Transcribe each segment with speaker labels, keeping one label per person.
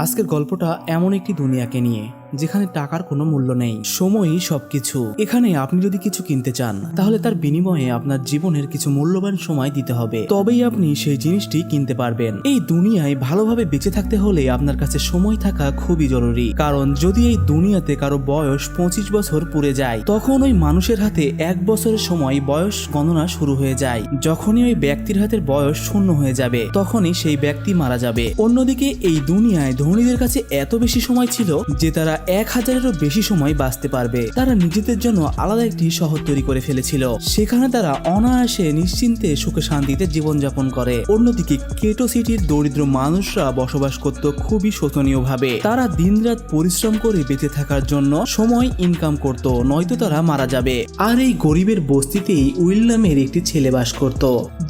Speaker 1: আজকের গল্পটা এমন একটি দুনিয়াকে নিয়ে যেখানে টাকার কোনো মূল্য নেই, সময়ই সবকিছু। এখানে আপনি যদি কিছু কিনতে চান তাহলে তার বিনিময়ে আপনার জীবনের কিছু মূল্যবান সময় দিতে হবে, তবেই আপনি সেই জিনিসটি কিনতে পারবেন। এই দুনিয়ায় ভালোভাবে বেঁচে থাকতে হলে আপনার কাছে সময় থাকা খুবই জরুরি, কারণ যদি এই দুনিয়াতে কারো বয়স 25 বছর পুরে যায় তখন ওই মানুষের হাতে 1 বছরের সময় বয়স গণনা শুরু হয়ে যায়। যখনই ওই ব্যক্তির হাতের বয়স শূন্য হয়ে যাবে তখনই সেই ব্যক্তি মারা যাবে। অন্যদিকে এই দুনিয়ায় ধনীদের কাছে এত বেশি সময় ছিল যে তারা 1000-এরও বেশি সময় বাঁচতে পারবে। তারা নিজেদের জন্য আলাদা একটি শহর তৈরি করে ফেলেছিল, সেখানে তারা অনায়াসে নিশ্চিন্তে সুখে শান্তিতে জীবনযাপন করে। অন্যদিকে কেটো সিটির দরিদ্র মানুষরা বসবাস করত খুবই শোচনীয় ভাবে। তারা দিনরাত পরিশ্রম করে বেঁচে থাকার জন্য সময় ইনকাম করত, নয়তো তারা মারা যাবে। আর এই গরিবের বস্তিতেই উইল নামের একটি ছেলে বাস করত,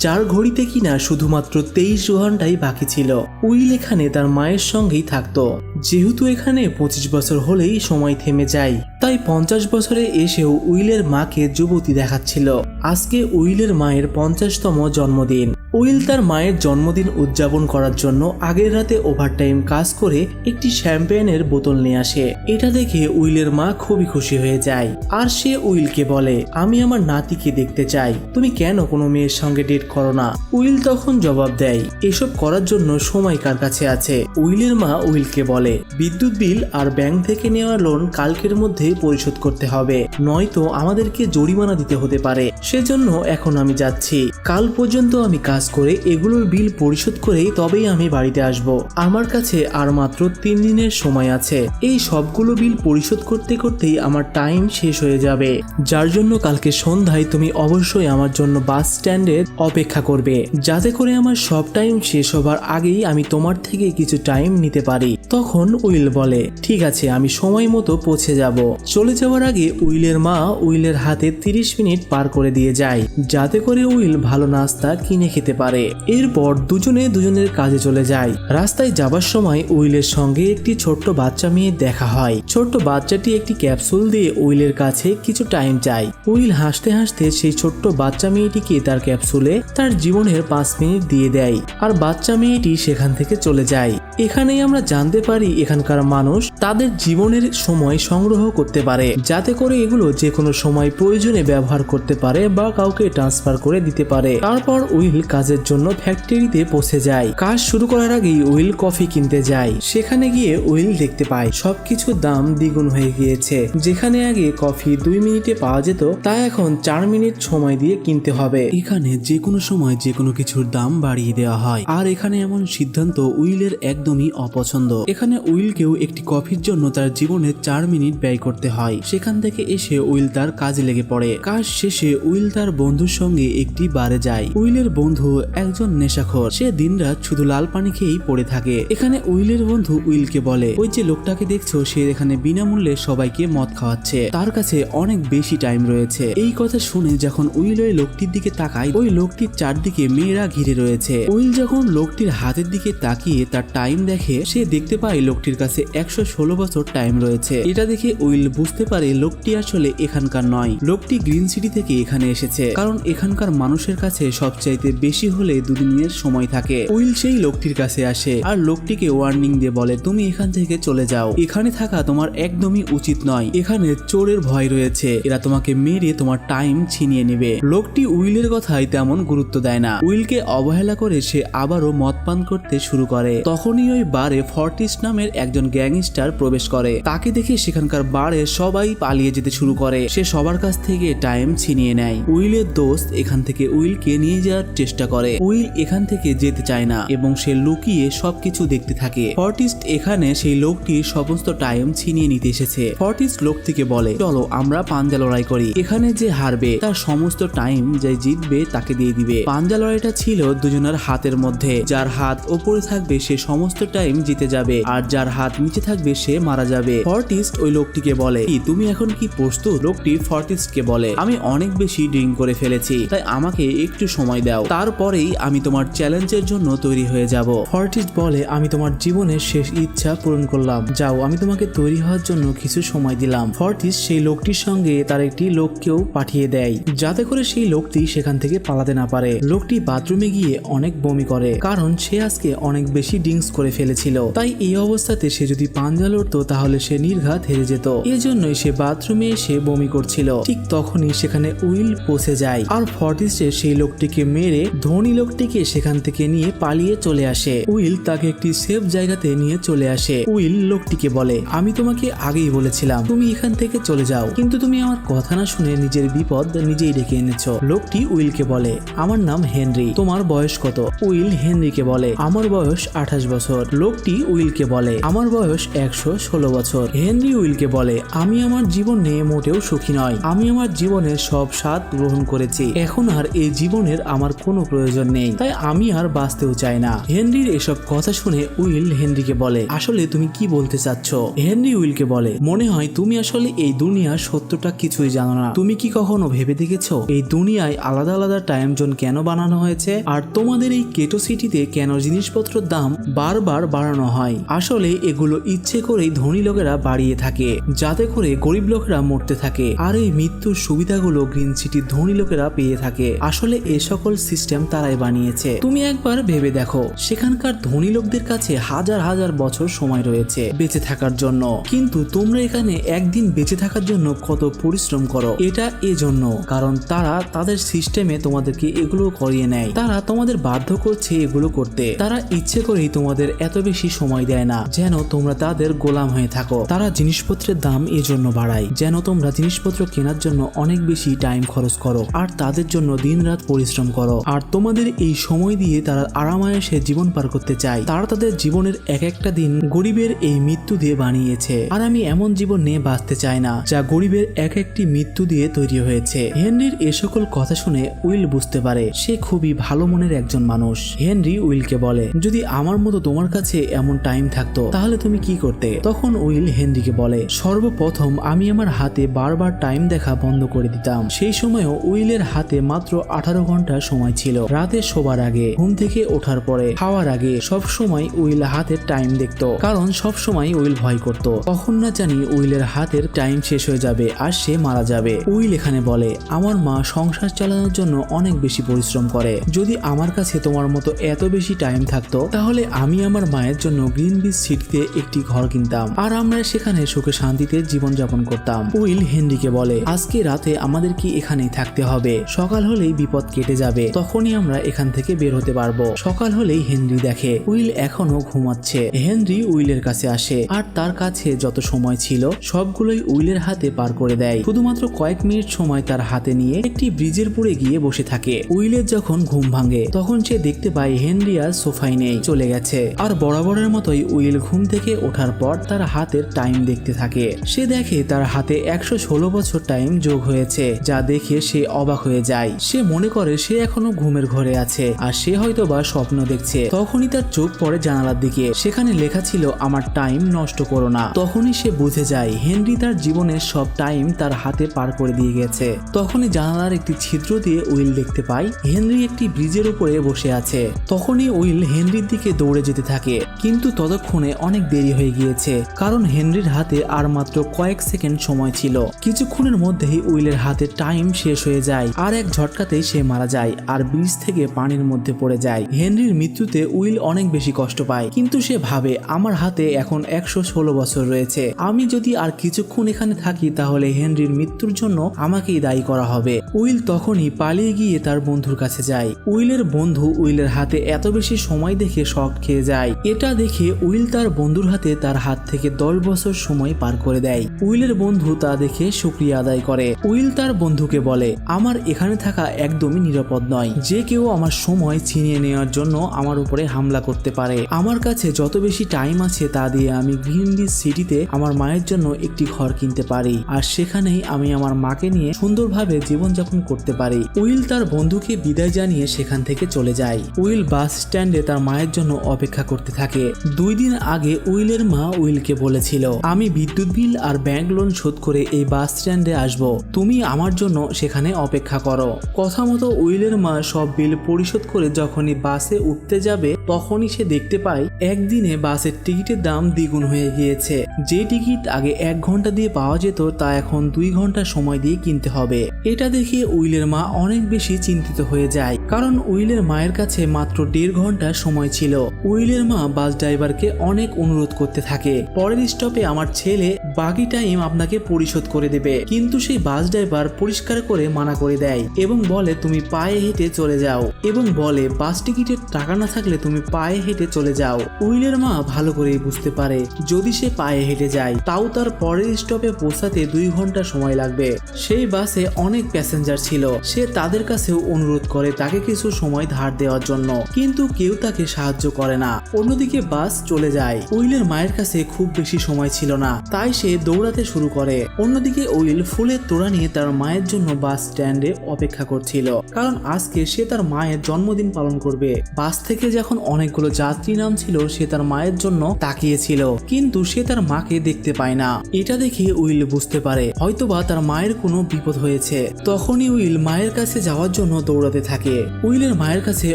Speaker 1: যার ঘড়িতে কিনা শুধুমাত্র 23 ঘন্টাই বাকি ছিল। উইল এখানে তার মায়ের সঙ্গেই থাকতো। যেহেতু এখানে 25 বছর হলেই সময় থেমে যায়, তাই 50 বছরে এসেও উইলের মাকে যুবতী দেখাচ্ছিল। আজকে উইলের মায়ের 50তম জন্মদিন। উইল তার মায়ের জন্মদিন উদযাপন করার জন্য আগের রাতে ওভারটাইম কাজ করে একটি শ্যাম্পেনের বোতল নিয়ে আসে। এটা দেখে উইলের মা খুবই খুশি হয়ে যায়, আর সে উইলকে বলে, আমি আমার নাতিকে দেখতে চাই, তুমি কেন কোনো মেয়ের সঙ্গে ডেট করো না? উইল তখন জবাব দেয়, এসব করার জন্য সময় কার কাছে আছে? উইলের মা উইলকে বলে, বিদ্যুৎ বিল আর ব্যাংক থেকে নেওয়া লোন কালকের মধ্যেই পরিশোধ করতে হবে, নয়তো আমাদেরকে জরিমানা দিতে হতে পারে। সেজন্য এখন আমি যাচ্ছি। কাল পর্যন্ত আমি কাজ করে এগুলোর বিল পরিশোধ করেই তবেই আমি বাড়িতে আসব। আমার কাছে আর মাত্র 3 দিনের সময় আছে। এই সবগুলো বিল পরিশোধ করতে করতেই আমার টাইম শেষ হয়ে যাবে, যার জন্য কালকে সন্ধ্যায় তুমি অবশ্যই আমার জন্য বাস স্ট্যান্ডে অপেক্ষা করবে, যাতে করে আমার সব টাইম শেষ হবার আগেই আমি তোমার থেকে কিছু টাইম নিতে পারি। তখন উইল বলে, ঠিক আছে, আমি সময় মতো পৌঁছে যাব। চলে যাওয়ার আগে উইলের মা উইলের হাতে 30 মিনিট পার করে দিয়ে যায়, যাতে করে উইল ভালো নাস্তা কিনে খেতে পারে। এরপর দুজনে দুজনের কাজে চলে যায়। রাস্তায় যাবার সময় উইলের সঙ্গে একটি ছোট্ট বাচ্চা মেয়ে দেখা হয়। ছোট্ট বাচ্চাটি একটি ক্যাপসুল দিয়ে উইলের কাছে কিছু টাইম চায়। উইল হাসতে হাসতে সেই ছোট্ট বাচ্চা মেয়েটিকে তার ক্যাপসুলে তার জীবনের 5 মিনিট দিয়ে দেয়, আর বাচ্চা মেয়েটি সেখান থেকে চলে যায়। এখানেই আমরা জানতে পারি এখানকার মানুষ তাদের জীবনের সময় সংগ্রহ করতে পারে, যাতে করে এগুলো যে কোনো সময় প্রয়োজনে ব্যবহার করতে পারে বা কাউকে ট্রান্সফার করে দিতে পারে। তারপর উইল কাজের জন্য ফ্যাক্টরিতে পৌঁছে যায়। কাজ শুরু করার আগেই উইল কফি কিনতে যায়। সেখানে গিয়ে উইল দেখতে পায় সবকিছুর দাম দ্বিগুণ হয়ে গিয়েছে। যেখানে আগে কফি 2 মিনিটে পাওয়া যেত, তা এখন 4 মিনিট সময় দিয়ে কিনতে হবে। এখানে যে কোনো সময় যে কোনো কিছুর দাম বাড়িয়ে দেওয়া হয়, আর এখানে এমন সিদ্ধান্ত উইলের একদমই অপছন্দ। এখানে উইলকেও একটি কফির জন্য তার জীবনে 4 মিনিট ব্যয় করতে হয়। সেখান থেকে এসে উইল তার কাজে লেগে পড়ে। কাজ শেষে উইল তার বন্ধুর সঙ্গে একটি বারে যায়। উইলের বন্ধু একজন নেশাখোর, সে দিনরাত শুধু লাল পানি খেয়েই পড়ে থাকে। এখানে উইলের বন্ধু উইলকে বলে, ওই যে লোকটাকে দেখছো, সে এখানে বিনামূল্যে সবাইকে মদ খাওয়াচ্ছে, তার কাছে অনেক বেশি টাইম রয়েছে। এই কথা শুনে যখন উইল ওই লোকটির দিকে তাকায়, ওই লোকটির চারদিকে মেয়েরা ঘিরে রয়েছে। উইল যখন লোকটির হাতের দিকে তাকিয়ে তার টাইম দেখে, সে দেখতে পায় লোকটির কাছে 116 বছর টাইম রয়েছে। এটা দেখে উইল বুঝতে পারে লোকটি আসলে এখানকার নয়, লোকটি গ্রিন সিটি থেকে এখানে এসেছে, কারণ এখানকার মানুষের কাছে সবচাইতে বেশি হলে 2 দিনের সময় থাকে। উইল সেই লোকটির কাছে আসে আর লোকটিকে ওয়ার্নিং দিয়ে বলে, তুমি এখান থেকে চলে যাও, এখানে থাকা তোমার একদমই উচিত নয়, এখানে চোরের ভয় রয়েছে, এরা তোমাকে মেরে তোমার টাইম ছিনিয়ে নেবে। লোকটি উইলের কথায় তেমন গুরুত্ব দেয় না। উইলকে অবহেলা করে সে আবারও মদ পান করতে শুরু করে। তখনই ওই বারে ফর্টিস নামের একজন গ্যাংস্টার প্রবেশ করে। তাকে দেখে সেখানকার বারে সবাই পালিয়ে যেতে শুরু করে। সে সবার কাছ থেকে টাইম ছিনিয়ে নেয়। উইলের দোস্ত এখান থেকে উইলকে নিয়ে যাওয়ার চেষ্টা করে। উইল এখান থেকে যেতে চায় না এবং সে লুকিয়ে সবকিছু দেখতে থাকে। ফর্টিস এখানে সেই লোকটির সমস্ত টাইম ছিনিয়ে নিতে এসেছে। ফর্টিস লোকটিকে বলে, চলো আমরা পাঞ্জা লড়াই করি, এখানে যে হারবে তার সমস্ত টাইম যে জিতবে তাকে দিয়ে দিবে। পাঞ্জা লড়াইটা ছিল দুজনের হাতের মধ্যে, যার হাত ওপরে থাকবে সে সমস্ত টাইম জিতে যাবে, আর যার হাত নিচে থাকবে সে মারা যাবে। ফর্টিস ওই লোকটিকে বলে, তুমি এখন কি প্রস্তুত? লোকটি ফর্টিসকে বলে, আমি অনেক বেশি ড্রিঙ্ক করে ফেলেছি, তাই আমাকে একটু সময় দাও, তারপরেই আমি তোমার চ্যালেঞ্জের জন্য তৈরি হয়ে যাব। ফর্টিস বলে, আমি তোমার জীবনের শেষ ইচ্ছা পূরণ করলাম, যাও, আমি তোমাকে তৈরি হওয়ার জন্য কিছু সময় দিলাম। ফর্টিস সেই লোকটির সঙ্গে তার একটি লোককেও পাঠিয়ে দেয়, যাতে করে সেই লোকটি সেখান থেকে পালাতে না পারে। লোকটি বাথরুমে গিয়ে অনেক বমি করে, কারণ সে আজকে অনেক বেশি ড্রিঙ্কস করে ফেলেছিল। তাই এই অবস্থাতে সে যদি পাঞ্জা লড়তো তাহলে সে নির্ঘাত হেরে যেত। এজন্যই সে বাথরুমে এসে বমি করছিল। ঠিক তখনই সেখানে উইল পৌঁছে যায় আর ফর্টিসে সেই লোকটিকে মেরে ধনী লোকটিকে সেখান থেকে নিয়ে পালিয়ে চলে আসে। উইল তাকে একটি সেফ জায়গাতে নিয়ে চলে আসে। উইল লোকটিকে বলে, আমি তোমাকে আগেই বলেছিলাম তুমি এখান থেকে চলে যাও, কিন্তু তুমি আমার কথা না শুনে নিজের বিপদ নিজেই ডেকে এনেছো। লোকটি উইলকে বলে, আমার নাম হেনরি, তোমার বয়স কত? উইল হেনরিকে বলে, আমার বয়স 28 বছর। লোকটি উইলকে বলে, আমার বয়স 116 বছর। হেনরি উইলকে বলে, আমি আমার জীবন নিয়ে মোটেও সুখী নয়, আমি আমার জীবনের সব স্বাদ গ্রহণ করেছি, এখন আর এই জীবনের আমার কোনো প্রয়োজন নেই, তাই আমি আর বাঁচতেও চাই না। হেনরির এসব কথা শুনে উইল হেনরিকে বলে, আসলে তুমি কি বলতে চাচ্ছ? হেনরি উইলকে বলে, মনে হয় তুমি আসলে এই দুনিয়ার সত্যটা কিছুই জানো না। তুমি কি কখনো ভেবে দেখেছো এই দুনিয়ায় আলাদা আলাদা টাইম জোন কেন বানানো হয়েছে, আর তোমাদের এই কেটো সিটিতে কেন জিনিসপত্রের দাম বারবার বাড়ানো হয়? আসলে এগুলো ইচ্ছে করেই ধনী লোকেরা বাড়িয়ে থাকে যাতে করে গরিব লোকেরা মরতে থাকে, আর এই মৃত্যুর সুবিধাগুলো গ্রিন সিটির ধনী লোকেরা পেয়ে থাকে। আসলে এই সকল সিস্টেম তারাই বানিয়েছে। তুমি একবার ভেবে দেখো, সেখানকার ধনী লোকদের কাছে হাজার হাজার বছর সময় রয়েছে বেঁচে থাকার জন্য, কিন্তু তোমরা এখানে একদিন বেঁচে থাকার জন্য কত পরিশ্রম করো। এটা এজন্য কারণ তারা তাদের সিস্টেমে তোমাদেরকে এগুলো করিয়ে নেয়, তারা তোমাদের বাধ্য করছে এগুলো করতে। তারা ইচ্ছে করেই তোমাদের এত বেশি সময় দেয় না যেন তোমরা তাদের গোলাম হয়ে থাকো। তারা জিনিসপত্রের দাম এজন্য বাড়ায় যেন তোমরা জিনিসপত্র কেনার জন্য অনেক বেশি টাইম খরচ করো আর তাদের জন্য দিন রাত পরিশ্রম করো। আর তোমাদের এই সময় দিয়ে তারা আরামায়েশে জীবন পার করতে চায়। তারা তাদের জীবনের এক একটা দিন গরিবের এই মৃত্যু দিয়ে বানিয়েছে, আর আমি এমন জীবন নিয়ে বাঁচতে চাই না যা গরিবের এক একটি মৃত্যু দিয়ে তৈরি হয়েছে। হেনরির এ সকল কথা শুনে উইল বুঝতে পারে সে খুবই ভালো মনের একজন মানুষ। হেনরি উইলকে বলে, যদি আমার মতো তোমার কাছে এমন টাইম থাকতো তাহলে তুমি কি করতে? তখন উইল হেনরিকে বলে, সর্বপ্রথম আমি আমার হাতে বারবার টাইম দেখা বন্ধ করে দিতাম। সেই সময়ও উইলের হাতে মাত্র 18 ঘন্টা সময় ছিল। রাতে শোবার আগে, ঘুম থেকে ওঠার পরে, খাওয়ার আগে সব সময় উইল হাতের টাইম দেখতো, কারণ সব সময় উইল ভয় করত কখন না জানি উইলের হাতের টাইম শেষ হয়ে যাবে আর সে মারা যাবে। উইল এখানে বলে, আমার মা সংসার চালানোর জন্য অনেক বেশি পরিশ্রম করে, যদি আমার কাছে তোমার মতো এত বেশি টাইম থাকতো তাহলে আমি আমার মায়ের জন্য গ্রিন বিচ সিটিতে একটি ঘর কিনতাম আর আমরা সেখানে সুখে শান্তিতে জীবন যাপন করতাম। উইল হেনরিকে বলে, আজকে রাতে আমাদের কি এখানেই থাকতে হবে? সকাল হলেই বিপদ কেটে যাবে, তখনই আমরা এখান থেকে বের হতে পারবো। সকাল হলেই হেনরি দেখে উইল এখনো ঘুমাচ্ছে। হেনরি উইলের কাছে আসে আর তার কাছে যত সময় ছিল সবগুলোই উইলের হাতে পার করে দেয়। শুধুমাত্র কয়েক মিনিট সময় তার হাতে নিয়ে একটি ব্রিজের পুরে গিয়ে বসে থাকে। উইলের যখন ঘুম ভাঙে তখন সে দেখতে পায় হেনরি আর সোফায় নেই, চলে গেছে। আর বরাবরের মতোই উইল ঘুম থেকে ওঠার পর তার হাতের টাইম দেখতে থাকে। সে দেখে তার হাতে 116 বছর টাইম যোগ হয়েছে, যা দেখে সে অবাক হয়ে যায়। সে মনে করে সে এখনো ঘুমের ঘরে আছে আর সে হয়তো বা স্বপ্ন দেখছে। তখনই তার চোখ পড়ে জানালার দিকে, সেখানে লেখা ছিল, আমার টাইম নষ্ট করো না। তখনই সে বুঝে যায় হেনরি তার জীবনের সব টাইম তার হাতে পার করে দিয়ে গেছে। তখনই জানালার একটি ছিদ্র দিয়ে উইল দেখতে পায় হেনরি একটি ব্রিজের উপরে বসে আছে। তখনই উইল হেনরির দিকে দৌড়ে যেতে থাকে, কিন্তু ততক্ষণে অনেক দেরি হয়ে গিয়েছে, কারণ হেনরির হাতে আর মাত্র কয়েক সেকেন্ড সময় ছিল। কিছুক্ষণের মধ্যেই উইলের হাতে টাইম শেষ হয়ে যায় আর এক ঝটকাতেই সে মারা যায় আর ব্রিজ থেকে পানির মধ্যে পড়ে যায়। হেনরির মৃত্যুতে উইল অনেক বেশি কষ্ট পায়, কিন্তু সে ভাবে আমার হাতে এখন 116 বছর রয়েছে, আমি যদি আর কিছুক্ষণ এখানে থাকি তাহলে হেনরির মৃত্যুর জন্য আমাকেই দায়ী করা হবে। উইল তখনই পালিয়ে গিয়ে তার বন্ধুর কাছে যায়। উইলের বন্ধু উইলের হাতে এত বেশি সময় দেখে শক খেয়ে যায়। এটা দেখে উইল তার বন্ধুর হাতে তার হাত থেকে 10 বছর সময় পার করে দেয়। উইলের বন্ধু তা দেখে শুকরিয়া আদায় করে। উইল তার বন্ধুকে বলে, আমার এখানে থাকা একদমই নিরাপদ নয়, যে কেউ আমার সময় ছিনিয়ে নেওয়ার জন্য আমার উপরে হামলা করতে পারে। আমার কাছে যত বেশি টাইম আছে তা দিয়ে আমি গ্রিন বিচ সিটিতে আমার মায়ের জন্য একটি ঘর কিনতে পারি আর সেখানেই আমি আমার মাকে নিয়ে সুন্দরভাবে জীবনযাপন করতে পারি। উইল তার বন্ধুকে বিদায় জানিয়ে সেখান থেকে চলে যায়। উইল বাস স্ট্যান্ডে তার মায়ের জন্য অপেক্ষা করতে থাকে। 2 দিন আগে উইলের মা উইলকে বলেছিল, আমি বিদ্যুৎ বিল আর ব্যাংক লোন শোধ করে এই বাস স্ট্যান্ডে আসব, তুমি আমার জন্য সেখানে অপেক্ষা করো। কথা মতো উইলের মা সব বিল পরিশোধ করে যখনই বাসে উঠতে যাবে তখনই সে দেখতে পায় একদিনে বাসের টিকিটের দাম দ্বিগুণ হয়ে গিয়েছে। যে টিকিট আগে 1 ঘন্টা দিয়ে পাওয়া যেত তা এখন 2 ঘন্টা সময় দিয়ে কিনতে হবে। এটা দেখে উইলের মা অনেক বেশি চিন্তিত হয়ে যায়। কারণ উইলের মায়ের কাছে মাত্র 1.5 ঘন্টা সময় ছিল। উইলের মা বাস ড্রাইভারকে অনেক অনুরোধ করতে থাকে, পরের স্টপে আমার ছেলে বাকি টাইম আপনাকে পরিশোধ করে দেবে, কিন্তু সেই বাস ড্রাইভার পরিষ্কার করে মানা করে দেয় এবং বলে তুমি পায়ে হেঁটে চলে যাও, এবং বলে বাস টিকিটের টাকা না থাকলে তুমি পায়ে হেঁটে চলে যাও। উইলের মা ভালো করেই বুঝতে পারে যদি সে পায়ে হেঁটে যায় তাও তার পরের স্টপে পৌঁছাতে 2 ঘন্টা সময় লাগবে। সেই বাসে অনেক প্যাসেঞ্জার ছিল, সে তাদের কাছেও অনুরোধ করে তাকে কিছু সময় ধার দেওয়ার জন্য, কিন্তু কেউ তাকে সাহায্য করে না। অন্যদিকে বাস চলে যায়। উইলের মায়ের কাছে খুব বেশি সময় ছিল না, তাই সে দৌড়াতে শুরু করে। অন্যদিকে উইল ফুলের তোড়া নিয়ে তার মায়ের জন্য বাস স্ট্যান্ডে অপেক্ষা করছিল, কারণ আজকে সে তার মায়ের জন্মদিন পালন করবে। বাস থেকে যখন অনেকগুলো যাত্রী নামছিল সে তার মায়ের জন্য তাকিয়েছিল, কিন্তু সে তার মাকে দেখতে পায় না। এটা দেখে উইল বুঝতে পারে হয়তোবা তার মায়ের কোনো বিপদ হয়েছে। তখনই উইল মায়ের কাছে যাওয়ার জন্য দৌড়াতে থাকে। উইলের মায়ের কাছে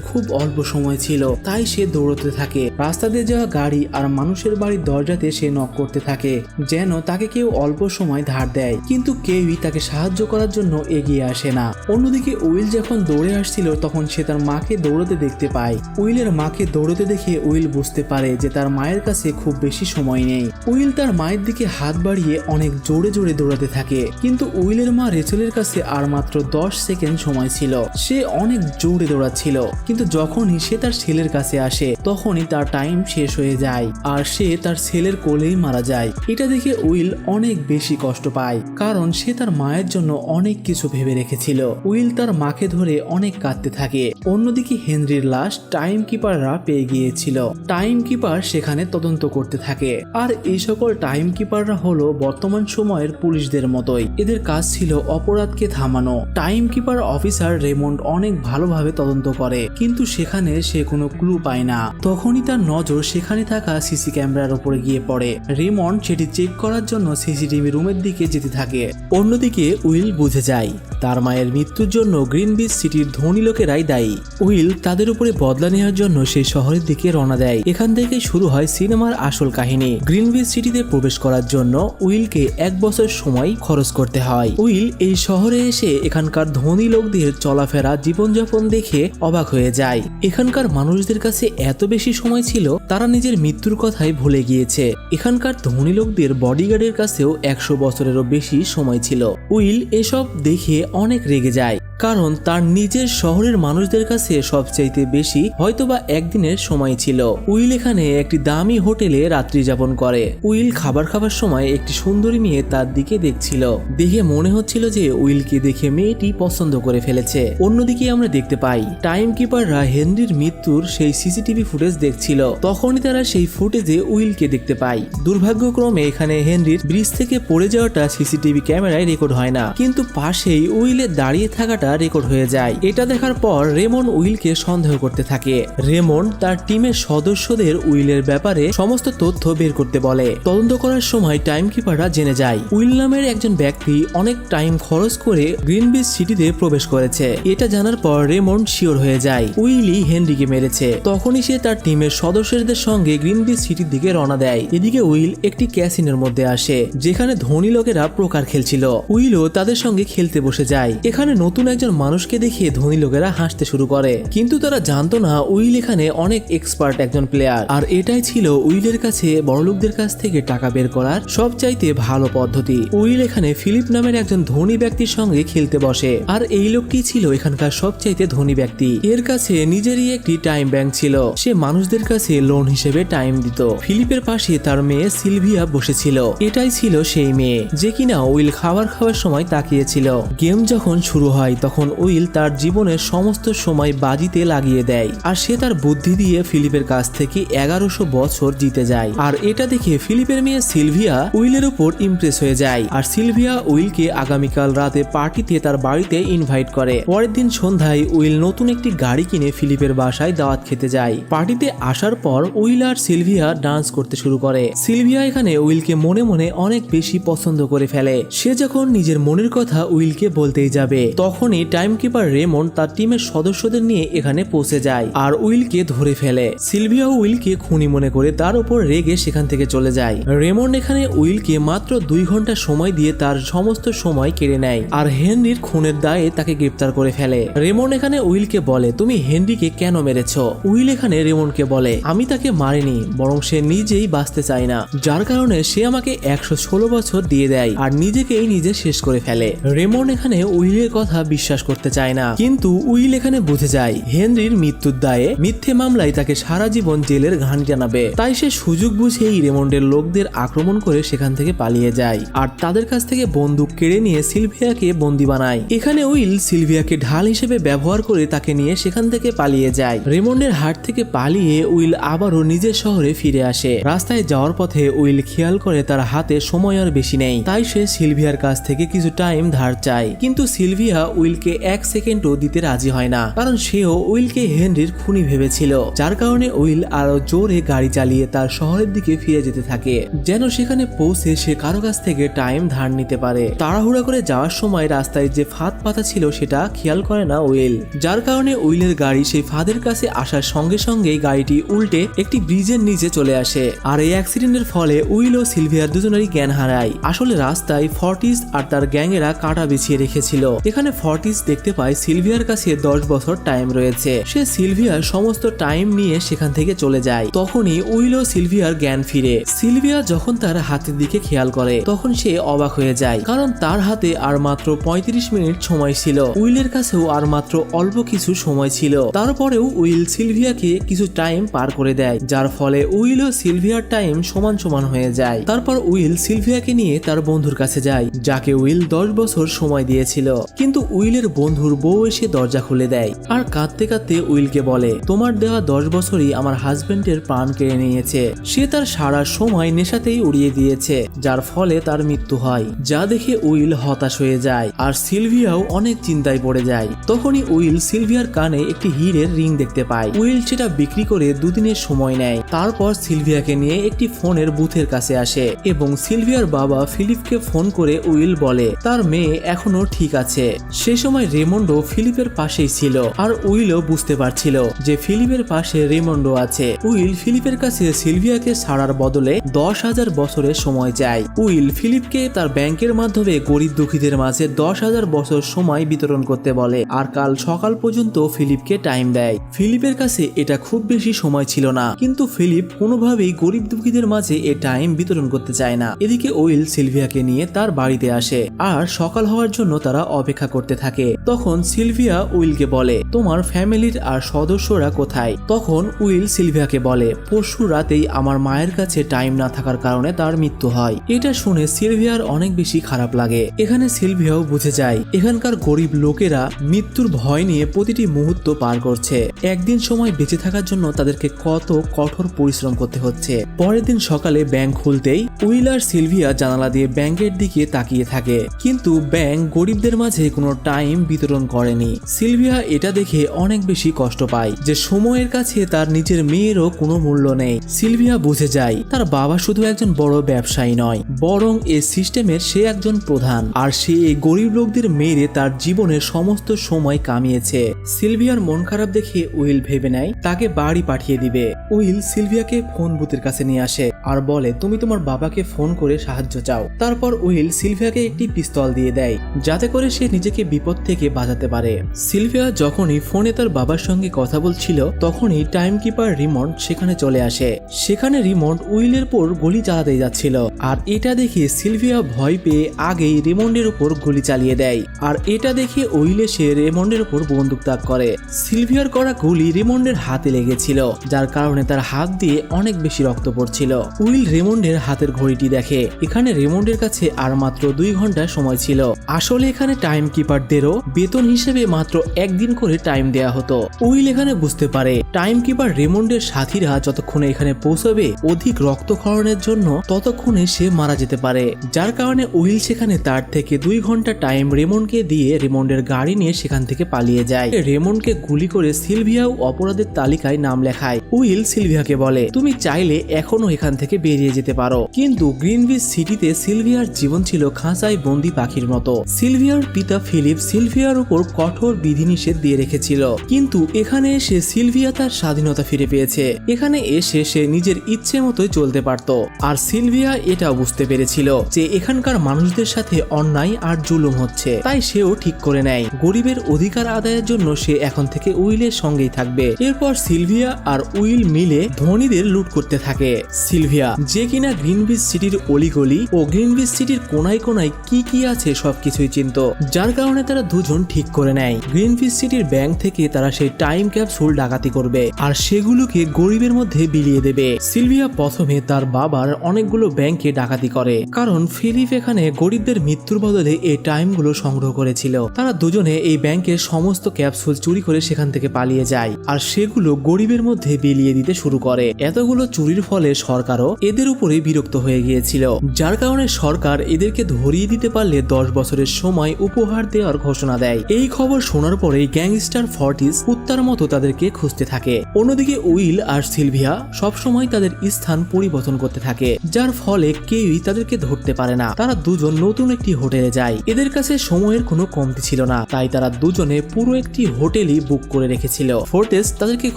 Speaker 1: খুব অল্প সময় ছিল, তাই সে দৌড়াতে থাকে। রাস্তা দিয়ে যাওয়া গাড়ি আর মানুষের বাড়ির দরজাতে সে নক করতে থাকে যেন তাকে কেউ অল্প সময় ধার দেয়, কিন্তু কেউই তাকে সাহায্য করার জন্য এগিয়ে আসে না। অন্যদিকে উইল যখন দৌড়ে আসছিল তখন সে তার মাকে দৌড়াতে দেখতে পায়। উইলের মাকে দৌড়াতে দেখে উইল বুঝতে পারে যে তার মায়ের কাছে খুব বেশি সময় নেই। উইল তার মায়ের দিকে হাত বাড়িয়ে অনেক জোরে জোরে দৌড়াতে থাকে, কিন্তু উইলের মা রেচেলের কাছে আর মাত্র 10 সেকেন্ড সময় ছিল। সে অনেক জোরে দৌড়াচ্ছিল, কিন্তু যখনই সে তার ছেলের কাছে আসে তখনই তার টাইম শেষ হয়ে যায় আর সে তার ছেলের কোলেই মারা যায়। এটা দেখে উইল অনেক বেশি কষ্ট পায়, কারণ সে তার মায়ের জন্য অনেক কিছু ভেবে রেখেছিল। উইল তার মাকে ধরে অনেক কাঁদতে থাকে। অন্যদিকে হেনরির লাশ টাইম কিপাররা পেয়ে গিয়েছিল। টাইম কিপার সেখানে তদন্ত করতে থাকে, আর এই সকল টাইম কিপাররা হলো বর্তমান সময়ের পুলিশদের মতোই। এদের কাজ ছিল অপরাধকে থামানো। টাইম কিপার অফিসার রেমন্ড অনেক ভালোভাবে তদন্ত করে, কিন্তু সেখানে সে কোনো ক্লু পায় না। তখনই তার নজর সেখানে থাকা সিসি ক্যামেরার উপরে গিয়ে পড়ে। রেমন্ড সেটি চেক করার জন্য সিসিটিভি রুমের দিকে যেতে থাকে। অন্যদিকে উইল বুঝে যায় তার মায়ের মৃত্যুর জন্য গ্রিনবিচ সিটির ধনী লোকেরাই দায়ী। উইল তাদের উপরে বদলা নেওয়ার জন্য সেই শহরের দিকে রওনা দেয়। এখান থেকে শুরু হয় সিনেমার আসল কাহিনী। গ্রিনবিচ সিটিতে প্রবেশ করার জন্য উইলকে 1 বছর সময় খরচ করতে হয়। উইল এই শহরে এসে এখানকার ধনী লোকদের চলাফেরা জীবনযাপন দেখে অবাক হয়ে যায়। এখানকার মানুষদের কাছে এত বেশি সময় ছিল তারা নিজের মৃত্যুর কথাই ভুলে গিয়েছে। এখানকার ধনী লোকদের বডিগার্ডের কাছেও 100 বছরেরও বেশি সময় ছিল। উইল এসব দেখে অনেক রেগে যায়, কারণ তার নিজের শহরের মানুষদের কাছে সবচাইতে বেশি হয়তোবা একদিনের সময় ছিল। উইল এখানে একটি দামি হোটেলে রাত্রি যাপন করে। উইল খাবার খাবার সময় একটি সুন্দরী মেয়ে তার দিকে দেখছিল। দেখে মনে হচ্ছিল যে উইলকে দেখে মেয়েটি পছন্দ করে ফেলেছে। অন্যদিকে আমরা দেখতে পাই টাইম কিপাররা হেনরির মৃত্যুর সেই সিসিটিভি ফুটেজ দেখছিল। তখনই তারা সেই ফুটেজে উইলকে দেখতে পায়। দুর্ভাগ্যক্রমে এখানে হেনরির ব্রিজ থেকে পড়ে যাওয়াটা সিসিটিভি ক্যামেরায় রেকর্ড হয় না, কিন্তু পাশেই উইলের দাঁড়িয়ে থাকাটা রেকর্ড হয়ে যায়। এটা দেখার পর রেমন্ড উইলকে সন্দেহ করতে থাকে। রেমন্ড তার টিমের সদস্যদের উইলের ব্যাপারে সমস্ত তথ্য বের করতে বলে। তদন্ত করার সময় টাইম কিপাররা জেনে যায় উইল নামের একজন ব্যক্তি অনেক টাইম খরচ করে গ্রিনবিচ সিটিতে প্রবেশ করেছে। এটা জানার পর রেমন্ড শিওর হয়ে যায় উইলই হেনরিকে মেরেছে। তখনই সে তার টিমের সদস্যদের সঙ্গে গ্রিনবিচ সিটির দিকে রওনা দেয়। এদিকে উইল একটি ক্যাসিনোর মধ্যে আসে যেখানে ধনী লোকেরা পোকার খেলছিল। উইলও তাদের সঙ্গে খেলতে বসে যায়। এখানে নতুন একজন মানুষকে দেখে ধনী লোকেরা হাসতে শুরু করে, কিন্তু তারা জানতো না উইল এখানে অনেক এক্সপার্ট একজন প্লেয়ার, আর এটাই ছিল উইলের কাছে বড়লোকদের কাছ থেকে টাকা বের করার সবচাইতে ভালো পদ্ধতি। উইল এখানে ফিলিপ নামের একজন ধনী ব্যক্তির সঙ্গে খেলতে বসে, আর এই লোকটি ছিল এখানকার সবচাইতে ধনী ব্যক্তি। এর কাছে নিজেরই একটি টাইম ব্যাংক ছিল। সে মানুষদের কাছে লোন হিসেবে টাইম দিত। ফিলিপের পাশে তার মেয়ে সিলভিয়া বসেছিল। এটাই ছিল সেই মেয়ে যে কিনা উইল খাবার খাওয়ার সময় তাকিয়েছিল। গেম যখন শুরু হয় তখন উইল তার জীবনের সমস্ত সময় বাজিতে লাগিয়ে দেয়, আর সে তার বুদ্ধি দিয়ে ফিলিপের কাছ থেকে 1100 বছর জিতে যায়। আর এটা দেখে ফিলিপের মেয়ে সিলভিয়া উইলের উপর ইমপ্রেস হয়ে যায়, আর সিলভিয়া উইলকে আগামীকাল রাতে পার্টিতে তার বাড়িতে ইনভাইট করে। পরের দিন সন্ধ্যায় উইল নতুন একটি গাড়ি কিনে ফিলিপের বাসায় দাওয়াত খেতে যায়। পার্টিতে আসার পর উইল আর সিলভিয়া ডান্স করতে শুরু করে। সিলভিয়া এখানে উইলকে মনে মনে অনেক বেশি পছন্দ করে ফেলে। সে যখন নিজের মনের কথা উইলকে বলতেই যাবে তখনই টাইম কিপার রেমন্ড তার টিমের সদস্যদের নিয়ে এখানে পৌঁছে যায় আর উইলকে ধরে ফেলে। সিলভিয়া উইলকে খুনি মনে করে তার উপর রেগে সেখান থেকে চলে যায়। রেমন্ড এখানে উইলকে মাত্র 2 ঘন্টা সময় দিয়ে তার সমস্ত সময় কেড়ে নেয় আর হেনরির খুনের দায়ে তাকে গ্রেপ্তার করে ফেলে। রেমন্ড এখানে উইলকে বলে, তুমি হেনরিকে কেন মেরেছ? উইল এখানে রেমন্ডকে বলে, আমি তাকে মারিনি, বরং সে নিজেই বাঁচতে চায় না, যার কারণে সে আমাকে 116 বছর দিয়ে দেয় আর নিজেকেই নিজে শেষ করে ফেলে। রেমন্ড এখানে উইলের কথা বিশ্বাস করতে চায় না, কিন্তু উইল এখানে বুঝে যায় হেনরির মৃত্যুর দায়ে মিথ্যে মামলায় তাকে সারা জীবন জেলের ঘানি টানাবে। তাই সে সুযোগ বুঝেই রেমন্ডের লোকদের আক্রমণ করে সেখান থেকে পালিয়ে যায় আর তাদের কাছ থেকে বন্দুক কেড়ে নিয়ে সিলভিয়াকে বন্দী বানায়। এখানে উইল সিলভিয়াকে ঢাল হিসেবে ব্যবহার করে তাকে নিয়ে সেখান থেকে পালিয়ে যায়। রেমন্ডের হাট থেকে পালিয়ে উইল আবারও নিজের শহরে ফিরে আসে। রাস্তায় যাওয়ার পথে উইল খেয়াল করে তার হাতে সময় আর বেশি নেই, তাই সে সিলভিয়ার কাছ থেকে কিছু টাইম ধার চায়। কিন্তু সিলভিয়া উইলকে 1 সেকেন্ডও দিতে রাজি হয় না, কারণ সেও উইলকে হেনরির খুনি ভেবেছিল। যার কারণে উইল আরো জোরে গাড়ি চালিয়ে তার শহরের দিকে ফিরে যেতে থাকে, যেন সেখানে পৌঁছে সে কারো কাছ থেকে টাইম ধার নিতে পারে। তাড়াহুড়া করে যাওয়ার সময় রাস্তায় যে ফাঁদ পাতা ছিল সেটা খেয়াল করে না উইল, যার কারণে উইলের গাড়ি সেই ফাঁদের কাছে আসার সঙ্গে সঙ্গেই গাড়িটি উল্টে একটি ব্রিজের নিচে চলে আসে। আর এই অ্যাক্সিডেন্টের ফলে উইল ও সিলভিয়ার দুজনেরই জ্ঞান হারায়। আসলে রাস্তায় ফর্টিস আর তার গ্যাংয়েরা কাঁটা বিছিয়ে রেখেছিল। এখানে ফর্টিস দেখতে পায় সিলভিয়ার কাছে 10 বছর টাইম রয়েছে। সে সিলভিয়ার সমস্ত টাইম নিয়ে সেখান থেকে চলে যায়। তখনই উইল ও সিলভিয়ার জ্ঞান ফিরে। সিলভিয়া যখন তার হাতের দিকে খেয়াল করে তখন সে অবাক হয়ে যায়, কারণ তার হাতে আর মাত্র 35 মিনিট সময় ছিল। উইলের কাছেও আর মাত্র অল্প কিছু সময় ছিল। তারপরেও উইল সিলভিয়াকে কিছু টাইম পার করে দেয়, যার ফলে উইল ও সিলভিয়ার টাইম সমান সমান হয়ে যায়। তারপর উইল সিলভিয়াকে নিয়ে তার বন্ধুর কাছে যায়, যাকে উইল 10 বছর সময় দিয়েছিল। কিন্তু উইলের বন্ধুর বউ এসে দরজা খুলে দেয় আর কাঁদতে কাঁদতে উইলকে বলে, তোমার দেওয়া 10 বছরই আমার হাজবেন্ডের প্রাণ কেড়ে নিয়েছে। সে তার সারা সময় নেশাতেই উড়িয়ে দিয়েছে, যার ফলে তার মৃত্যু হয়। যা দেখে উইল হতাশ হয়ে যায় আর সিলভিয়াও অনেক চিন্তায় পড়ে যায়। তখনই উইল সিলভিয়ার কানে একটি হীরের রিং দেখতে পায়। উইল সেটা বিক্রি করে 2 দিনের সময় নেয়। তারপর সিলভিয়াকে নিয়ে একটি ফোনের বুথের কাছে আসে এবং সিলভিয়ার বাবা ফিলিপকে ফোন করে উইল বলে তার মেয়ে এখনো ঠিক আছে। সে সময় রেমন্ডো ফিলিপের পাশেই ছিল আর উইলও বুঝতে পারছিল যে ফিলিপের পাশে রেমন্ডো আছে। উইল ফিলিপের কাছে সিলভিয়াকে ছাড়ার বদলে 10,000 বছরের সময় চায়। উইল ফিলিপকে তার ব্যাংকের মাধ্যমে গরিব দুঃখীদের মাঝে 10,000 বছর সময় বিতরণ করতে বলে আর কাল সকাল পর্যন্ত ফিলিপকে টাইম দেয়। ফিলিপের কাছে এটা খুব বেশি সময় ছিল না, কিন্তু ফিলিপ কোনোভাবেই গরিব দুঃখীদের মাঝে এ টাইম বিতরণ করতে চায় না। এদিকে উইল সিলভিয়াকে নিয়ে তার বাড়িতে আসে আর সকাল হওয়ার জন্য তারা অপেক্ষা করতে থাকে। তখন সিলভিয়া উইলকে বলে, তোমার ফ্যামিলির আর সদস্যরা কোথায়? তখন উইল সিলভিয়াকে বলে, পরশু রাতেই আমার মায়ের কাছে টাইম না থাকার কারণে তার মৃত্যু হয়। এটা শুনে সিলভিয়ার অনেক বেশি খারাপ লাগে। এখানে সিলভিয়াও বুঝে যায় এখানকার গরিব লোকেরা মৃত্যুর ভয় নিয়ে প্রতিটি মুহূর্ত পার করছে। একদিন সময় বেঁচে থাকার জন্য তাদেরকে কত কঠোর পরিশ্রম করতে হচ্ছে। পরের দিন সকালে ব্যাংক খুলতেই উইল আর সিলভিয়া জানালা দিয়ে ব্যাংকের দিকে তাকিয়ে থাকে, কিন্তু ব্যাংক গরিবদের মাঝে কোনো টাইম বিতরণ করেনি। সিলভিয়া এটা দেখে অনেক বেশি কষ্ট পায় যে সময়ের কাছে তার নিজের মেয়েরও কোনো মূল্য নেই। সিলভিয়া বুঝে যায় তার বাবা শুধু একজন বড় ব্যবসায়ী নয়, বরং এই সিস্টেমের সে একজন প্রধান, আর সে এই গরিব লোকদের মেরে তার জীবনের সমস্ত সময় কামিয়েছে। সিলভিয়ার মন খারাপ দেখে উইল ভেবে নেয় তাকে বাড়ি পাঠিয়ে দিবে। উইল সিলভিয়াকে ফোন বুথের কাছে নিয়ে আসে আর বলে, তুমি তোমার বাবাকে ফোন করে সাহায্য চাও। তারপর উইল সিলভিয়াকে একটি পিস্তল দিয়ে দেয় যাতে করে সে নিজেকে বিপদ থেকে বাঁচাতে পারে। সিলভিয়া যখনই ফোনে তার বাবার সঙ্গে কথা বলছিল তখনই টাইম কিপার রিমন্ড সেখানে চলে আসে। সেখানে রিমন্ড উইলের উপর গুলি চালাতে যাচ্ছিল আর এটা দেখে সিলভিয়া ভয় পেয়ে আগেই রেমন্ডের উপর গুলি চালিয়ে দেয় আর এটা দেখে উইল এসে রেমন্ডের উপর বন্দুক তাক করে। সিলভিয়ার করা গুলি রেমন্ডের হাতে লেগেছিল, যার কারণে তার হাত দিয়ে অনেক বেশি রক্ত পড়ছিল। উইল রেমন্ডের হাতের ঘড়িটি দেখে। এখানে রেমন্ডের কাছে আর মাত্র 2 ঘন্টা সময় ছিল। আসলে এখানে টাইম কিপারদেরও বেতন হিসেবে মাত্র 1 দিন করে টাইম দেয়া হতো। উইল এখানে বুঝতে পারে টাইম কিপার রেমন্ডের সাথীরা যতক্ষণে এখানে পৌঁছবে অধিক রক্তক্ষরণের জন্য ততক্ষণে সে মারা যেতে পারে, যার কারণে উইল সেখানে তার থেকে 2 ঘন্টা টাইম রেমন্ডকে দিয়ে রেমন্ডের গাড়ি নিয়ে সেখান থেকে পালিয়ে যায়। রেমন্ডকে গুলি করে সিলভিয়াও অপরাধের তালিকায় নাম লেখায়। উইল উইল সিলভিয়াকে বলে, তুমি চাইলে এখনো এখান থেকে বেরিয়ে যেতে পারো। কিন্তু গ্রিনউইচ সিটিতে সিলভিয়ার জীবন ছিল খাঁচায় বন্দি পাখির মতো। সিলভিয়ার পিতা ফিলিপ সিলভিয়ার উপর কঠোর বিধিনিষেধ দিয়ে রেখেছিল, কিন্তু এখানে এসে সিলভিয়া তার স্বাধীনতা ফিরে পেয়েছে। এখানে এসে সে নিজের ইচ্ছে মতোই চলতে পারত। আর সিলভিয়া এটাও বুঝতে পেরেছিল যে এখানকার মানুষদের সাথে অন্যায় আর জুলুম হচ্ছে, তাই সেও ঠিক করে নেয় গরিবের অধিকার আদায়ের জন্য সে এখন থেকে উইলের সঙ্গেই থাকবে। এরপর সিলভিয়া আর উইল মিলে ধনীদের লুট করতে থাকে। সিলভিয়া, যে কিনা গ্রিনউইচ সিটির অলিগলি ও গ্রিনউইচ সিটির কোনায় কোনায় কি কি আছে সবকিছুই চিনত, যার কারণে তারা দুজন ঠিক করে নেয় গ্রিনউইচ সিটির ব্যাংক থেকে তারা সেই টাইম ক্যাপসুল ডাকাতি করবে আর সেগুলোকে গরিবের মধ্যে বিলিয়ে দেবে। সিলভিয়া প্রথমে তার বাবার অনেকগুলো ব্যাংকে ডাকাতি করে, কারণ ফিলিপ এখানে গরিবদের মৃত্যুর বদলে এই টাইমগুলো সংগ্রহ করেছিল। তারা দুজনে এই ব্যাংকের সমস্ত ক্যাপসুল চুরি করে সেখান থেকে পালিয়ে যায় আর সেগুলো গরিবের মধ্যে বিলিয়ে দিতে শুরু করে। এতগুলো চুরির ফলে সরকারও এদের উপরে বিরক্ত হয়ে গিয়েছিল, যার কারণে সরকার এদেরকে ধরিয়ে দিতে পারলে 10 বছরের সময় উপহার দেওয়ার ঘোষণা দেয়। এই খবর শোনার পরে গ্যাংস্টার ফর্টিস কুত্তার মতো তাদেরকে খুঁজতে থাকে। অন্যদিকে উইল আর সিলভিয়া সবসময় তাদের স্থান পরিবর্তন করতে থাকে, যার ফলে কেউই তাদেরকে ধরতে পারে না। তারা দুজন নতুন একটি হোটেলে যায়। এদের কাছে সময়ের কোনো কমতি ছিল না, তাই তারা দুজনে পুরো একটি হোটেলই বুক করে রেখেছিল। ফোর্টেস তাদেরকে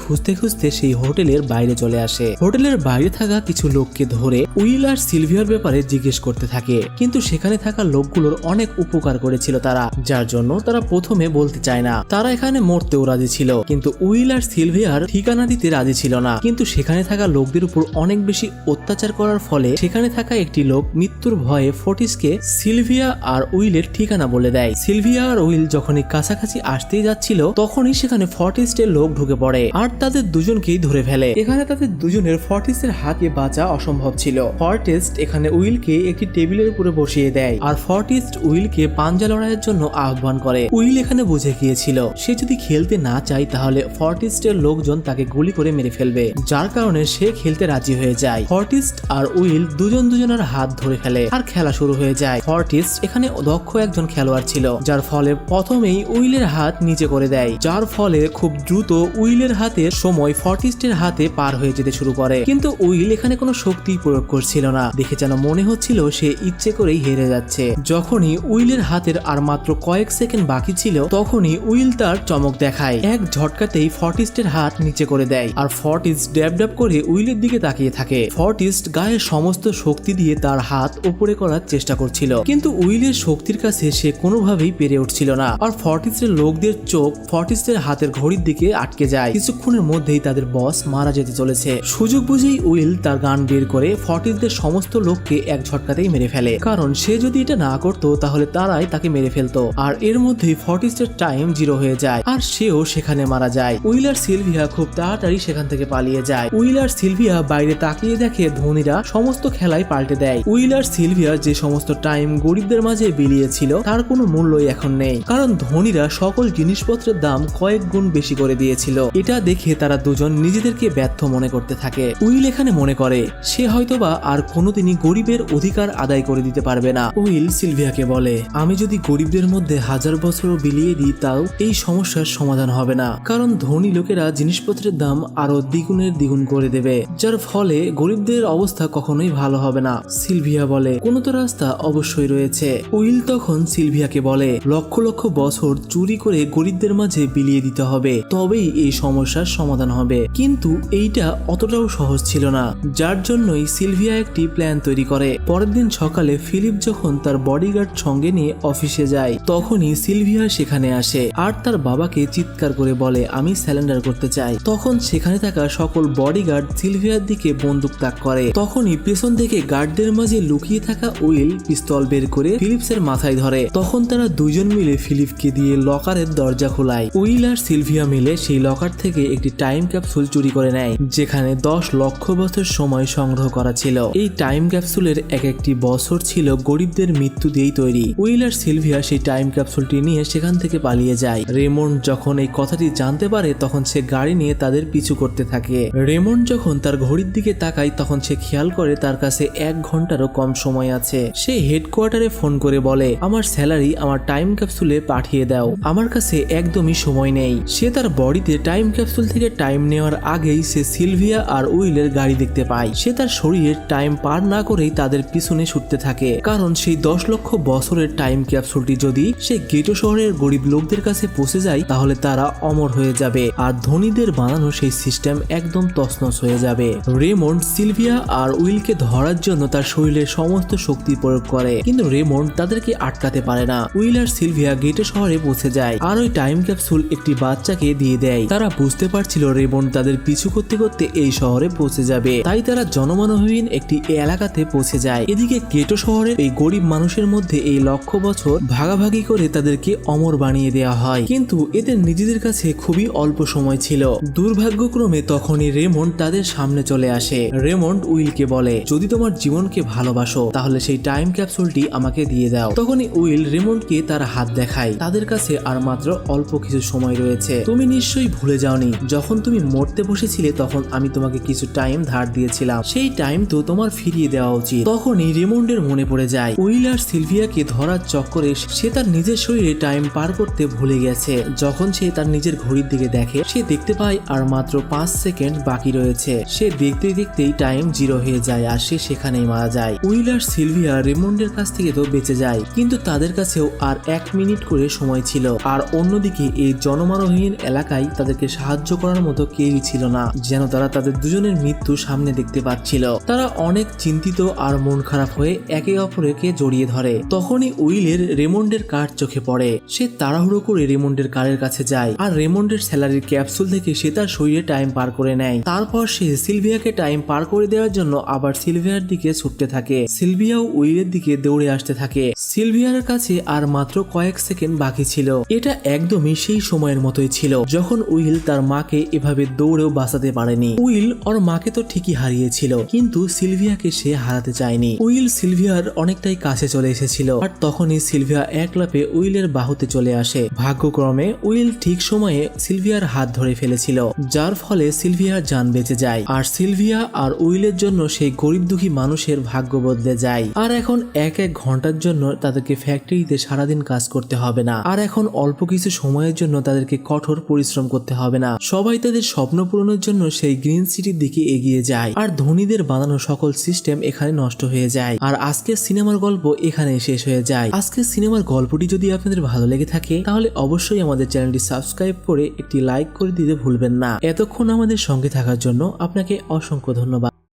Speaker 1: খুঁজতে খুঁজতে সেই হোটেলের বাইরে চলে আসে। হোটেলের বাইরে থাকা কিছু লোককে ধরে উইল আর সিলভিয়ার ব্যাপারে জিজ্ঞেস করতে থাকে, কিন্তু সেখানে থাকা লোকগুলোর অনেক উপকার করেছিল তারা, যার জন্য তারা প্রথমে বলতে চায় না। তারা এখানে মরতেও রাজি ছিল, কিন্তু উইল আর সিলভিয়ার ঠিকানা দিতে রাজি ছিল না। কিন্তু সেখানে থাকা লোকদের উপর অনেক বেশি অত্যাচার করার ফলে সেখানে থাকা একটি লোক মৃত্যুর ভয়ে ফোর্টিসকে সিলভিয়া আর উইলের ঠিকানা বলে দেয়। সিলভিয়া আর উইল যখনই কাছাকাছি আসতেই যাচ্ছিল তখনই সেখানে ফর্টিস্টের লোক ঢুকে পড়ে আর তাদের দুজনকেই ধরে ফেলে। এখানে তাদের দুজনের ফর্টিসের হাতে বাঁচা অসম্ভব ছিল। ফর্টিস্ট এখানে উইলকে একটি টেবিলের উপরে বসিয়ে দেয় আর ফর্টিস্ট উইলকে পাঞ্জা লড়াইয়ের জন্য আহ্বান করে। উইল এখানে বুঝে গিয়েছিল সে যদি খেলতে না চায় তাহলে ফর্টিস্টের লোকজন তাকে গুলি করে মেরে ফেলবে, যার কারণে সে খেলতে রাজি হয়ে যায়। ফর্টিস্ট আর উইল দুজন দুজনের হাত ধরে ফেলে আর খেলা শুরু হয়ে যায়। ফর্টিস্ট এখানে দক্ষ একজন খেলোয়াড় ছিল, যার ফলে প্রথমেই উইলের হাত নিচে করে দেয়, যার ফলে খুব দ্রুত উইলের হাতের সময় ফর্টিস্টের হাতে পার হয়ে যেতে শুরু করে। কিন্তু উইল এখানে কোনো শক্তি প্রয়োগ করছিল না, দেখে যেন মনে হচ্ছিল সে ইচ্ছে করেই হেরে যাচ্ছে। যখনই উইলের হাতের আর মাত্র কয়েক সেকেন্ড বাকি ছিল তখনই উইল তার চমক দেখায়। এক ঝটকাতেই ফর্টিস্টের হাত নিচে করে দেয় আর ফর্টিস্ট ড্যাব ড্যাব করে উইলের দিকে তাকিয়ে থাকে। ফর্টিস্ট গায়ের সমস্ত শক্তি দিয়ে তার হাত উপরে করার চেষ্টা করছিল, কিন্তু উইলের শক্তির কাছে সে কোনোভাবেই পেরে উঠছিল না। আর ফর্টিস্টের লোকদের চোখ ফর্টিস্টের হাতের ঘড়ির দিকে আটকে যায়। কিছুক্ষণের মধ্যেই তাদের বস মারা যেতে চলেছে। সুযোগ বুঝেই উইল তার গান বের করে ফর্টিসদের সমস্ত লোককে এক ঝটকাতেই মেরে ফেলে, কারণ সে যদি এটা না করতো তাহলে তারাই তাকে মেরে ফেলতো। আর এর মধ্যেই ফর্টিস্টের টাইম 0 হয়ে যায় আর সেও সেখানে মারা যায়। উইল আর সিলভিয়া খুব তাড়াতাড়ি সেখান থেকে পালিয়ে যায়। উইল আর সিলভিয়া বাইরে তাকিয়ে দেখে ধনীরা সমস্ত খেলাই পাল্টে দেয়। উইল আর সিলভিয়া যে সমস্ত টাইম গরিবদের মাঝে বিলিয়েছিল তার কোনো মূল্যই এখন নেই, কারণ ধনীরা সকল জিনিসপত্রের দাম কয়েক গুণ বেশি করে দিয়েছিল। এটা দেখে তারা দুজন নিজেদেরকে ব্যর্থ মনে করতে থাকে। উইল এখানে মনে করে সে হয়তোবা আর কোনোদিনই গরিবের অধিকার আদায় করে দিতে পারবে না। উইল সিলভিয়াকে বলে, আমি যদি গরিবদের মধ্যে 1000 বছরও বিলিয়ে দিই তাও এই সমস্যার সমাধান হবে না, কারণ ধনী লোকেরা জিনিসপত্রের দাম আরো দ্বিগুণের দ্বিগুণ করে দেবে, যার ফলে গরিবদের অবস্থা কখনোই ভালো হবে না। সিলভিয়া বলে, কোনো তো রাস্তা অবশ্যই রয়েছে। উইল তখন সিলভিয়াকে বলে, লক্ষ লক্ষ বছর চুরি করে গরিবদের মাঝে বিলিয়ে দিতে হবে, তবেই এই সমস্যার সমাধান হবে। কিন্তু এইটা অতটাও সহজ ছিল না, যার জন্যই সিলভিয়া একটি প্ল্যান তৈরি করে। পরের দিন সকালে ফিলিপ যখন তার বডিগার্ড সঙ্গে নিয়ে অফিসে যায় তখনই সিলভিয়া সেখানে আসে আর তার বাবাকে চিৎকার করে বলে, আমি স্যালেন্ডার করতে চাই। তখন সেখানে থাকা সকল বডিগার্ড সিলভিয়ার দিকে বন্দুক তাক করে। তখনই পেছন থেকে গার্ডদের মাঝে লুকিয়ে থাকা উইল পিস্তল বের করে ফিলিপসের মাথায় ধরে। তখন তারা দুজন মিলে ফিলিপকে দিয়ে লকারের দরজা খোলায়। উইল আর সিলভিয়া মিলে সেই লকার থেকে একটি টাইম ক্যাপসুল চুরি করে নেয়, যেখানে 10 লক্ষ বছর সময় সংগ্রহ করা ছিল। এই টাইম ক্যাপসুলের এক একটি বছর ছিল গরিবদের মৃত্যু দিয়েই তৈরি। উইল আর সিলভিয়া সেই টাইম ক্যাপসুলটি নিয়ে সেখান থেকে পালিয়ে যায়। রেমন্ড যখন এই কথাটি জানতে পারে তখন সে গাড়ি নিয়ে তাদের পিছু করতে থাকে। রেমন্ড যখন তার ঘড়ির দিকে তাকায় তখন সে খেয়াল করে তার কাছে 1 ঘন্টারও কম সময় আছে। সে হেডকোয়ার্টারে ফোন করে বলে, আমার স্যালারি আমার টাইম ক্যাপসুলে পাঠিয়ে দাও, আমার কাছে একদমই সময় নেই। সে তার বডিতে টাইম ক্যাপসুল থেকে টাইম নেওয়ার আগেই সে সিলভিয়া আর উইলের গাড়ি দেখতে পায়। সে তার শরীরের টাইম পার না করেই তাদের পিছনে ছুটতে থাকে, কারণ সেই 10 লক্ষ বছরের টাইম ক্যাপসুলটি যদি সে গেটো শহরের গরিব লোকদের কাছে পৌঁছে যায় তাহলে তারা অমর হয়ে যাবে আর ধনীদের বানানো সেই সিস্টেম একদম তছনছ হয়ে যাবে। রেমন্ড সিলভিয়া আর উইলকে ধরার জন্য তার শরীরের সমস্ত শক্তি প্রয়োগ করে, কিন্তু রেমন্ড তাদেরকে আটকাতে পারে না। উইল আর সিলভিয়া গেটো শহরে পৌঁছে যায় আর ওই টাইম ক্যাপসুল একটি বাচ্চাকে দিয়ে দেয়। তারা বুঝতে পারছিল রেমন্ড তাদের পিছু করতে করতে এই শহরে পৌঁছে যাবে, তাই তারা জনমানবহীন একটি এলাকাতে পৌঁছে যায়। এদিকে গেটো শহরের এই গরিব মানুষের মধ্যে এই লক্ষ বছর ভাগাভাগি করে তাদেরকে অমর বানিয়ে দেওয়া হয়, কিন্তু এদের নিজেদের কাছে খুবই অল্প সময় ছিল। দুর্ভাগ্যক্রমে তখনই রেমন্ড তাদের সামনে চলে আসে। রেমন্ড উইলকে বলে, যদি তোমার জীবনকে ভালোবাসো তাহলে সেই টাইম ক্যাপসুলটি আমাকে দিয়ে দাও। তখনই উইল রেমন্ডকে তার হাত দেখায়, তাদের কাছে আর মাত্র অল্প কিছু সময় রয়েছে। তুমি নিশ্চয়ই ভুলে যাওনি যখন তুমি মরতে বসেছিলে তখন আমি তোমাকে কিছু টাইম ধার দিয়েছিলাম, সেই টাইম তো তোমার ফিরিয়ে দেওয়া উচিত। তখনই রেমন্ডের মনে পড়ে যায় উইল আর সিলভিয়াকে ধরার চক্করে সে তার নিজের শরীরে টাইম পার করতে ভুলে গেছে। যখন সে তার নিজের ঘড়ির দিকে দেখে সে দেখতে পায় আর মাত্র 5 সেকেন্ড বাকি রয়েছে। সে দেখতে দেখতেই টাইম 0 হয়ে যায় আর সে সেখানেই মারা যায়। উইল আর সিলভিয়া রেমন্ডের কাছ থেকে তো বেঁচে যায়, কিন্তু তাদের কাছেও আর 1 মিনিট করে সময় ছিল। আর অন্যদিকে এই জনমানবহীন এলাকায় তাদেরকে সাহায্য করার মতো কেউই ছিল না, যেন তারা তাদের দুজনের মৃত্যু সামনে দেখতে পাচ্ছিল। তারা অনেক চিন্তিত আর মন খারাপ হয়ে একে অপরকে জড়িয়ে ধরে। তখনই উইলের রেমন্ডের কার্ড চোখে পড়ে। সে তাড়াহুড়ো করে রেমন্ডের কারের কাছে যায় আর রেমন্ডের স্যালারির ক্যাপসুল থেকে সে তার শরীরে টাইম পার করে নেয়। তারপর সে সিলভিয়াকে টাইম পার করে দেওয়ার জন্য আবার সিলভিয়ার দিকে ছুটতে থাকে। সিলভিয়াও উইলের দিকে দৌড়ে আসতে থাকে। সিলভিয়ার কাছে আর মাত্র কয়েক সেকেন্ড বাকি ছিল। এটা একদমই সেই সময়ের মতোই ছিল যখন উইল তার মাকে এভাবে দৌড়েও বাঁচাতে পারেনি। উইল ওর মাকে তো ঠিকই হারিয়েছিল, কিন্তু সিলভিয়াকে সে হারাতে চায়নি। উইল সিলভিয়ার অনেকটাই কাছে চলে এসেছিল আর তখনই সিলভিয়া এক লাফে উইলের বাহুতে চলে আসে। ভাগ্যক্রমে উইল ঠিক সময়ে সিলভিয়ার হাত ধরে ফেলেছিল, যার ফলে সিলভিয়ার জান বেঁচে যায়। আর সিলভিয়া আর উইলের জন্য সেই গরিব দুঃখী মানুষের ভাগ্য বদলে যায়। আর এখন 1 ঘন্টার জন্য তাদেরকে ফ্যাক্টরিতে সারাদিন কাজ করতে হবে না, আর এখন অল্প কিছু সময়ের জন্য তাদেরকে কঠোর পরিশ্রম করতে হবে না। সবাই তাদের স্বপ্ন পূরণের জন্য সেই গ্রিন সিটির দিকে এগিয়ে যায় আর ধনীদের বানানো সকল সিস্টেম এখানে নষ্ট হয়ে যায়। আর আজকের সিনেমার গল্প এখানে শেষ হয়ে যায়। আজকের সিনেমার গল্পটি যদি আপনাদের ভালো লেগে থাকে তাহলে অবশ্যই আমাদের চ্যানেলটি সাবস্ক্রাইব করে একটি লাইক করে দিতে ভুলবেন না। এতক্ষণ আমাদের সঙ্গে থাকার জন্য আপনাকে অসংখ্য ধন্যবাদ।